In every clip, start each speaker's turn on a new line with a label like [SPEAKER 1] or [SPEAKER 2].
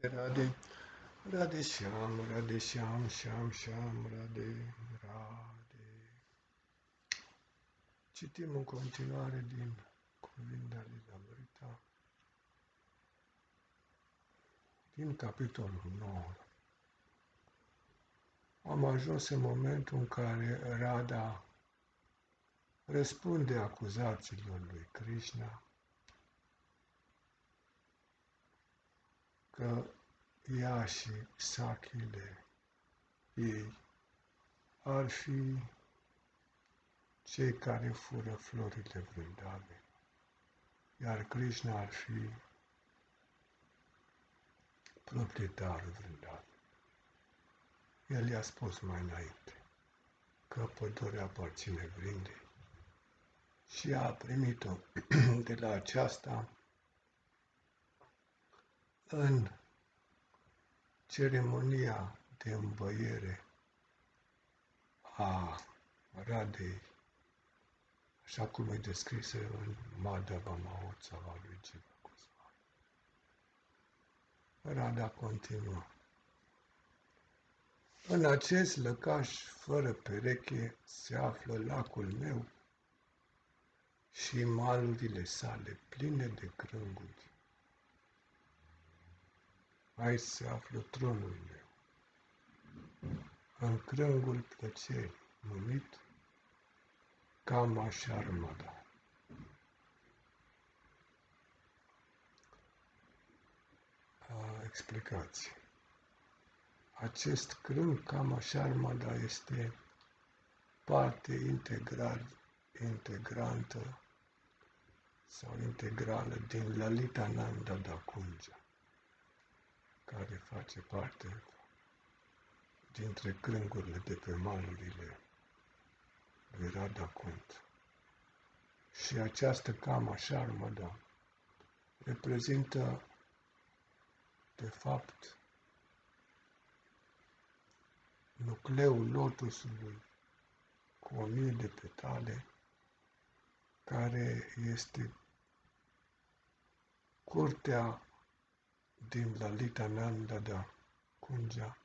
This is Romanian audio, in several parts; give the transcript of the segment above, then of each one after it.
[SPEAKER 1] Radhe, Radhe Shyam, Radhe Shyam, Shyam Shyam, Radhe, Radhe. Citim în continuare din Govinda Lilamrita, din capitolul 9. Am ajuns în momentul în care Radha răspunde acuzațiilor lui Krishna că ea și sachile ei ar fi cei care fură florile Vrindavei, iar Krishna ar fi proprietarul Vrindavei. El i-a spus mai înainte că pădurea aparține Vrindei și a primit-o de la aceasta în ceremonia de învăiere a Radhei, așa cum e descrisă în Madhava Mahotsava lui Jiva Goswami. Radha continuă. În acest lăcaș fără pereche se află lacul meu și malurile sale pline de crânguri. Aici se află tronul meu, în crângul plăcerii, numit Kama Sharmada. Explicație. Acest crâng Kama Sharmada este parte integrantă sau integrală din Lalitananda Kunja, care face parte dintre crângurile de pe malurile lui Radha Kund. Și această Kama Sharmada reprezintă, de fapt, nucleul lotusului cu 1000 de petale, care este curtea din Lalitananda Kunja,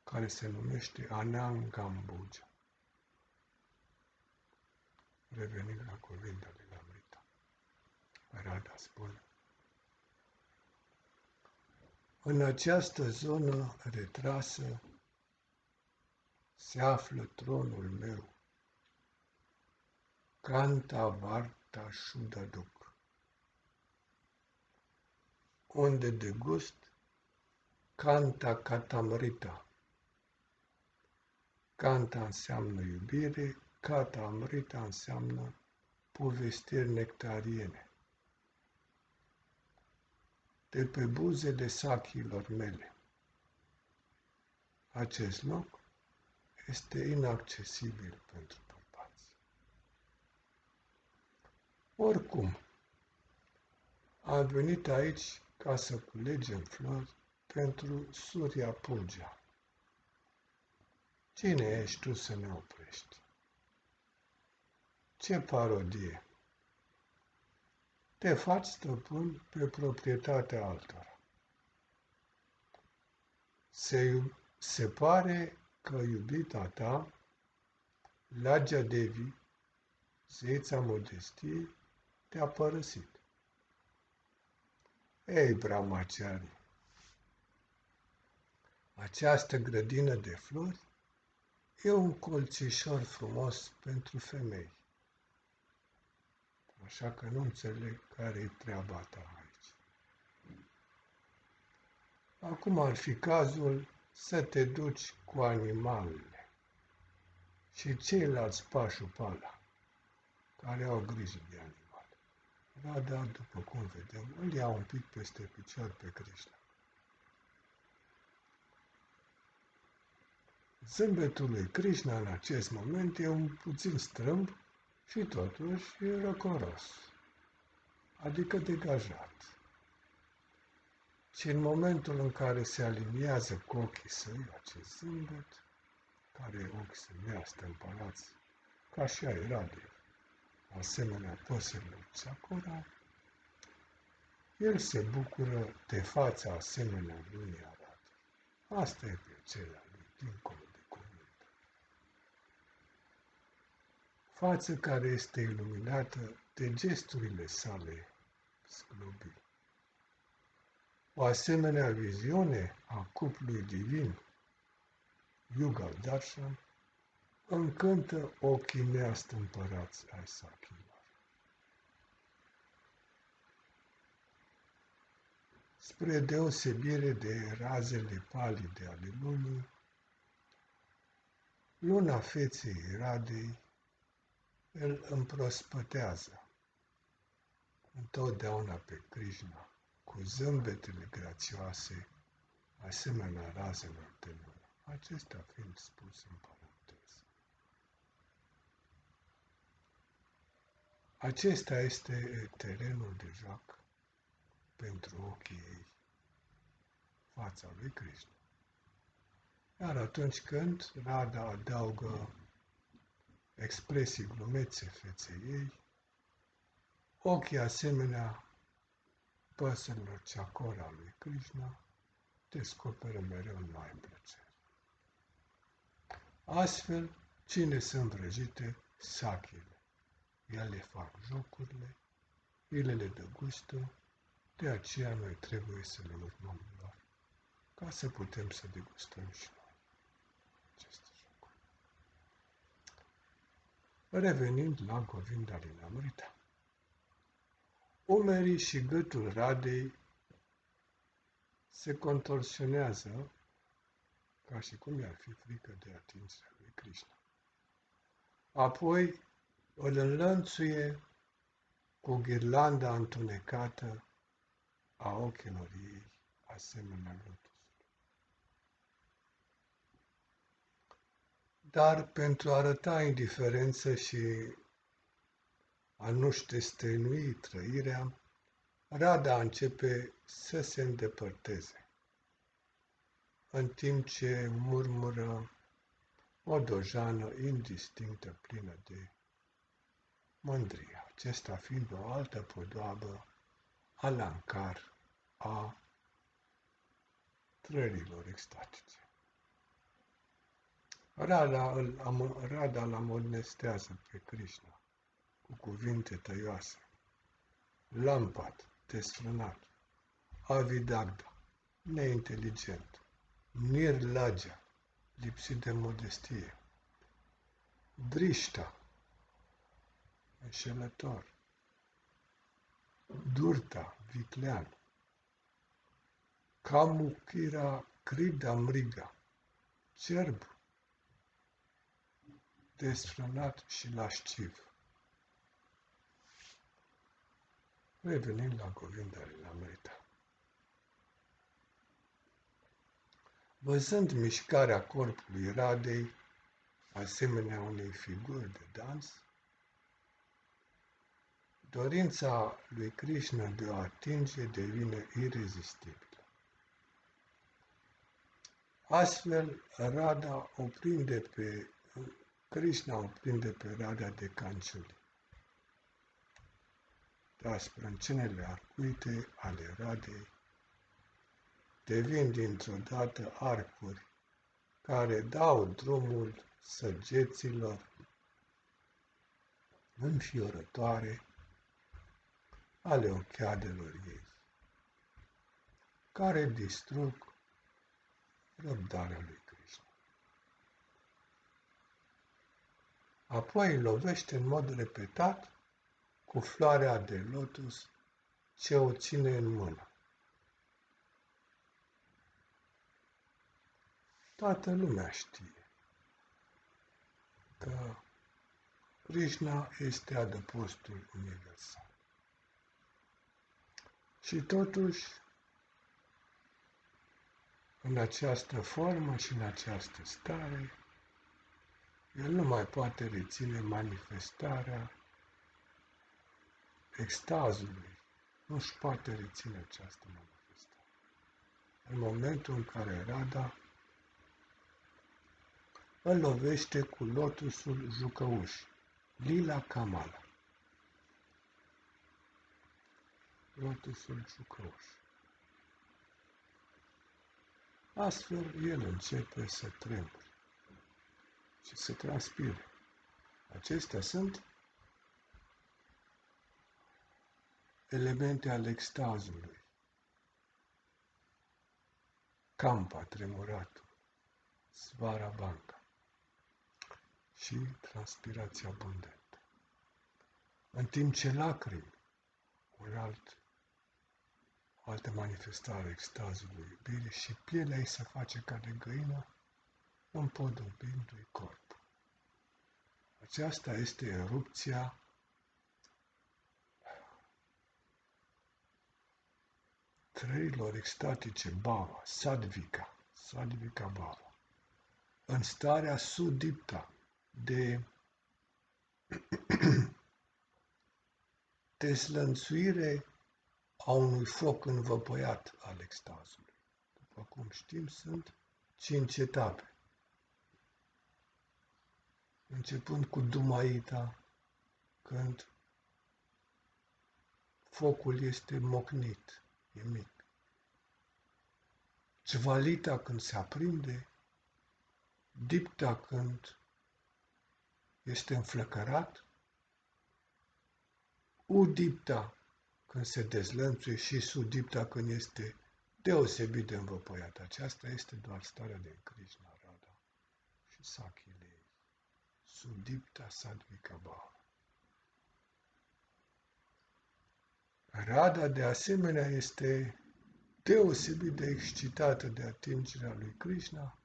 [SPEAKER 1] care se numește Anangambuja. Revenind la Govinda Lilamrita, Radha spune: în această zonă retrasă se află tronul meu, Kanta Varta Shuddhaduk, unde degust Kanta Katamrita. Kanta înseamnă iubire, Kata Amrita înseamnă povestiri nectariene. De pe buzele sachilor mele. Acest loc este inaccesibil pentru bărbați. Oricum, am venit aici ca să culegem flori pentru Surya Puja. Cine ești tu să ne oprești? Ce parodie! Te faci stăpân pe proprietatea altora. Se pare că iubita ta, Laja Devi, zeița modestiei, te-a părăsit. Ei, Brahmachari, această grădină de flori e un colțișor frumos pentru femei. Așa că nu înțeleg care-i treaba ta aici. Acum ar fi cazul să te duci cu animalele și ceilalți pașupala care au grijă de animale. Radha, după cum vedem, îl ia un pic peste picior pe Krishna. Zâmbetul lui Krishna în acest moment e un puțin strâmb și totuși e răcoros, adică degajat. Și în momentul în care se aliniază cu ochii săi acest zâmbet, care ochi se astămpărați, ca și ai Radhei, asemenea păsărilor Chakora, El se bucură de fața asemenea lumii arată. Asta e plăcerea lui, dincolo de cuvânt. Față care este iluminată de gesturile sale sclobii. O asemenea viziune a cuplului divin, Yugal Darshan, încântă ochii neastâmpărați ai sachilor. Spre deosebire de razele palide ale lunii, luna feței Radei îl împrospătează întotdeauna pe Krishna cu zâmbetele grațioase, asemenea razelor de lună. Acestea fiind spus în paranteză. Acesta este terenul de joacă pentru ochii ei, fața lui Krishna. Iar atunci când Radha adaugă expresii glumețe feței ei, ochii asemenea păsărilor Chakora lui Krishna descoperă mereu noi plăceri. Astfel, cine sunt vrăjite, sachile. Ele fac jocurile, ele le dă gustul, de aceea noi trebuie să le urmăm lor, ca să putem să degustăm și noi aceste jocuri. Revenind la Govinda Lilamrita. Umerii și gâtul Radei se contorsionează ca și cum i-ar fi frică de atingerea lui Krishna. Apoi îl înlănțuie cu ghirlanda întunecată a ochilor ei, asemenea lotusului. Dar pentru a arăta indiferență și a nu-și destăinui trăirea, Radha începe să se îndepărteze, în timp ce murmură o dojană indistinctă plină de mândrie, acesta fiind o altă podoabă alankar a trăirilor extatice. Radha îl amodnestează pe Krishna cu cuvinte tăioase, lampat, desfrânat, avidagda, neinteligent, nirlagea, lipsit de modestie, drishta, înșelător, durta, viclean, kamukira krida mriga, cerb, desfrânat și lasciv. Revenind la Govinda Lilamrita. Văzând mișcarea corpului Radei, asemenea unei figuri de dans, dorința lui Krishna de a atinge devine irezistibilă. Astfel, Krishna o prinde pe Radha de canciuli, dar sprâncenele arcuite ale Radei devin dintr-o dată arcuri care dau drumul săgeților înfiorătoare ale ochiadelor ei, care distrug răbdarea lui Krishna. Apoi îl lovește în mod repetat cu floarea de lotus ce o ține în mână. Toată lumea știe că Krishna este adăpostul universal. Și totuși, în această formă și în această stare, el nu mai poate reține manifestarea extazului, nu-și poate reține această manifestare. În momentul în care Radha îl lovește cu lotusul jucăuș, Lila Kamala. lotusul ciucroș. Astfel, el începe să tremure și să transpire. Acestea sunt elemente ale extazului. Campa tremuratul, svara banca și transpirația abundentă. În timp ce lacrimi, o altă manifestare a extazului iubirii, și pielea ei se face ca de găină, împodobindu-i corpul. Aceasta este erupția trăirilor extatice bhava, sadvika bhava, în starea sudipta de deslănțuire a unui foc învăpăiat al extazului. După cum știm, sunt 5 etape. Începând cu Dumaita, când focul este mocnit, e mic. Cvalita, când se aprinde, Dipta, când este înflăcărat, Udipta, când se dezlănțuie, și Sudipta, când este deosebit de învăpăiat. Aceasta este doar starea de Krishna, Radha și Sakhilei. Sudipta Sadvika Bhava. Radha, de asemenea, este deosebit de excitată de atingerea lui Krishna,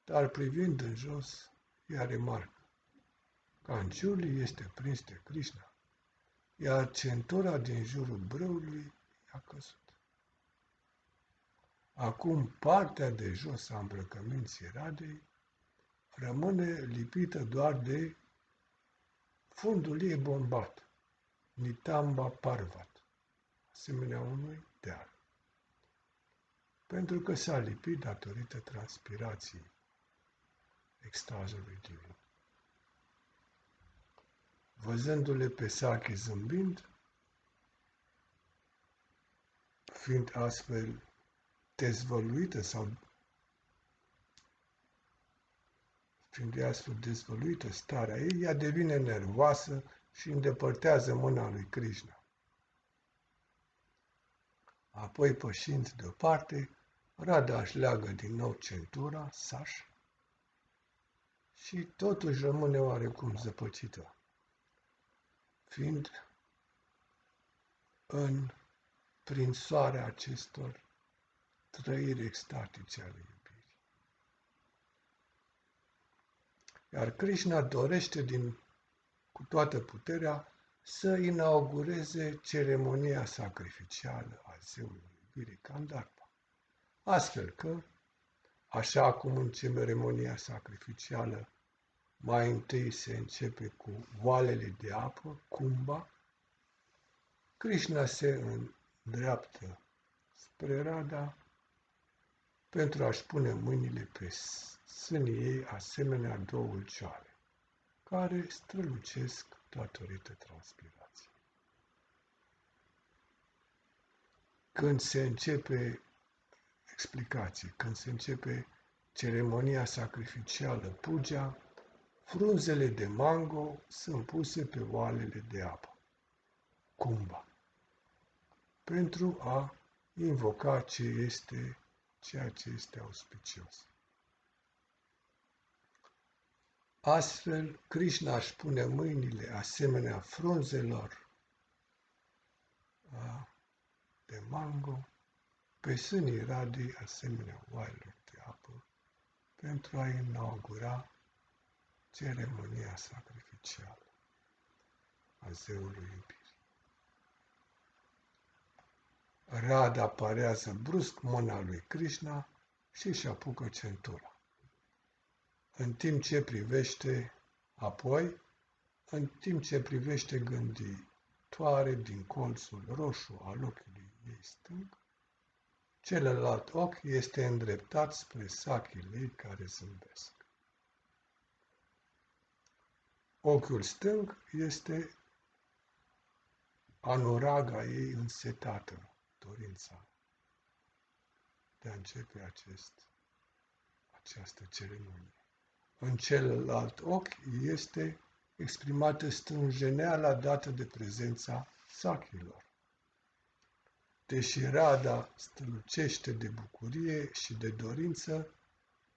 [SPEAKER 1] dar privind în jos, ea remarcă că Anjuli este prins de Krishna, iar centura din jurul brăului a căzut. Acum, partea de jos a îmbrăcăminții Radhei rămâne lipită doar de fundul ei bombat, Nitamba Parvat, asemenea unui deal, pentru că s-a lipit datorită transpirației extazului divin. Văzându-le pe Sakhi zâmbind, fiind astfel dezvăluită starea ei, ea devine nervoasă și îndepărtează mâna lui Krishna. Apoi, pășind deoparte, Radha își leagă din nou centura, saș, și totuși rămâne oarecum zăpăcită, fiind în prinsoarea acestor trăiri extatice ale iubirii. Iar Krishna dorește cu toată puterea să inaugureze ceremonia sacrificială a zeului iubirii, Kandarpa. Astfel că, așa cum în ceremonia sacrificială mai întâi se începe cu oalele de apă, Kumbha, Krishna se îndreaptă spre Radha pentru a-și pune mâinile pe sânii ei, asemenea două ulcioare, care strălucesc datorită transpirației. Când se începe ceremonia sacrificială, puja, frunzele de mango sunt puse pe oalele de apă, Kumbha, pentru a invoca ceea ce este auspicios. Astfel, Krishna își pune mâinile asemenea frunzelor de mango pe sânii Radhei, asemenea oalelor de apă, pentru a inaugura ceremonia sacrificială a zeului iubirii. Radha parează brusc mâna lui Krishna și își apucă centura. În timp ce privește gânditoare din colțul roșu al ochiului ei stâng, celălalt ochi este îndreptat spre Sakhilei care zâmbesc. Ochiul stâng este anuraga ei însetată, dorința de a începe această ceremonie. În celălalt ochi este exprimată strânjeneala dată de prezența sachilor. Deși Rada strălucește de bucurie și de dorință,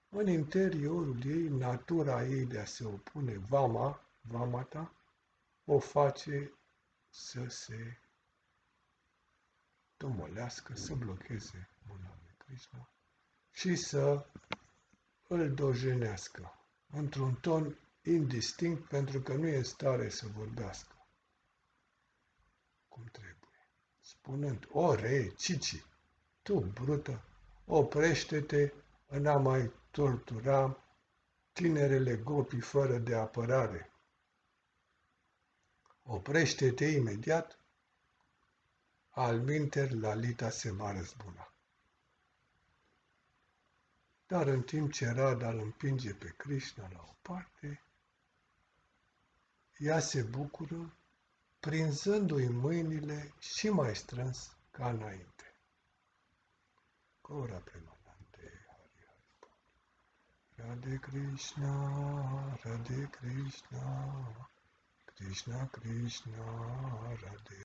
[SPEAKER 1] în interiorul ei, natura ei de a se opune vamata, o face să se domolească, să blocheze mâna lui Krishna și să îl dojenească într-un ton indistinct, pentru că nu e în stare să vorbească cum trebuie, spunând: "O ree, Cici, tu brută, oprește-te în a mai tortura tinerele gopi fără de apărare. Oprește-te imediat, alminteri Lalita se va răzbuna." Dar în timp ce Radha îl împinge pe Krishna la o parte, ea se bucură, prinzându-i mâinile și mai strâns ca înainte. Gora Premanande, Hari Hari. Radhe Krishna, Radhe Krishna, Krishna Krishna, Radhe